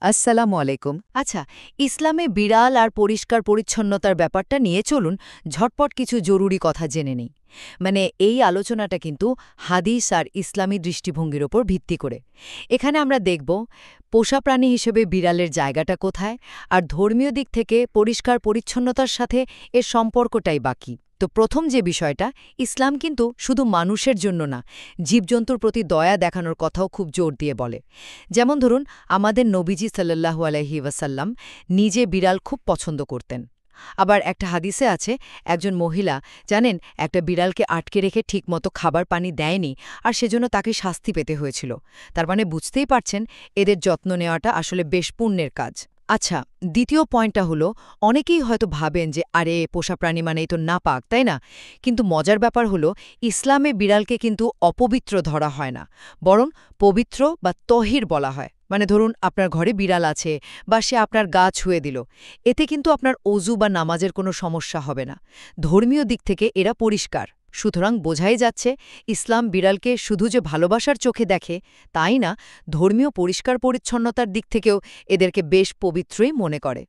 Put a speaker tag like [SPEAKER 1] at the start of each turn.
[SPEAKER 1] আসসালামু আলাইকুম। আচ্ছা, ইসলামে বিড়াল আর পরিষ্কার পরিচ্ছন্নতার ব্যাপারটা নিয়ে চলুন ঝটপট কিছু জরুরি কথা জেনে নিই। এই আলোচনাটা কিন্তু হাদিস আর ইসলামী দৃষ্টিভঙ্গির ওপর ভিত্তি করে। এখানে আমরা দেখব পোষা প্রাণী হিসেবে বিড়ালের জায়গাটা কোথায়, আর ধর্মীয় দিক থেকে পরিষ্কার পরিচ্ছন্নতার সাথে এর সম্পর্কটাই বাকি। তো প্রথম যে বিষয়টা, ইসলাম কিন্তু শুধু মানুষের জন্য না, জীবজন্তুর প্রতি দয়া দেখানোর কথাও খুব জোর দিয়ে বলে। যেমন ধরুন, আমাদের নবীজি সাল্লাল্লাহু আলাইহি ওয়াসাল্লাম নিজে বিড়াল খুব পছন্দ করতেন। আবার একটা হাদিসে আছে, একজন মহিলা জানেন একটা বিড়ালকে আটকে রেখে ঠিকমতো খাবার পানি দেয়নি, আর সেজন্য তাকে শাস্তি পেতে হয়েছিল। তার মানে বুঝতেই পারছেন, এদের যত্ন নেওয়াটা আসলে বেশ পুণ্যের কাজ। আচ্ছা, দ্বিতীয় পয়েন্টটা হলো, অনেকেই হয়তো ভাবেন যে আরে পোষা প্রাণী মানেই তো নাপাক, তাই না? কিন্তু মজার ব্যাপার হলো, ইসলামে বিড়ালকে কিন্তু অপবিত্র ধরা হয় না, বরং পবিত্র বা তহির বলা হয়। মানে ধরুন, আপনার ঘরে বিড়াল আছে বা সে আপনার গা ছুঁয়ে দিল, এতে কিন্তু আপনার অজু বা নামাজের কোনো সমস্যা হবে না। ধর্মীয় দিক থেকে এরা পরিষ্কার। সুতরাং বোঝাই যাচ্ছে, ইসলাম বিড়ালকে শুধু যে ভালোবাসার চোখে দেখে তাই না, ধর্মীয় পরিষ্কার পরিচ্ছন্নতার দিক থেকেও এদেরকে বেশ পবিত্রই মনে করে।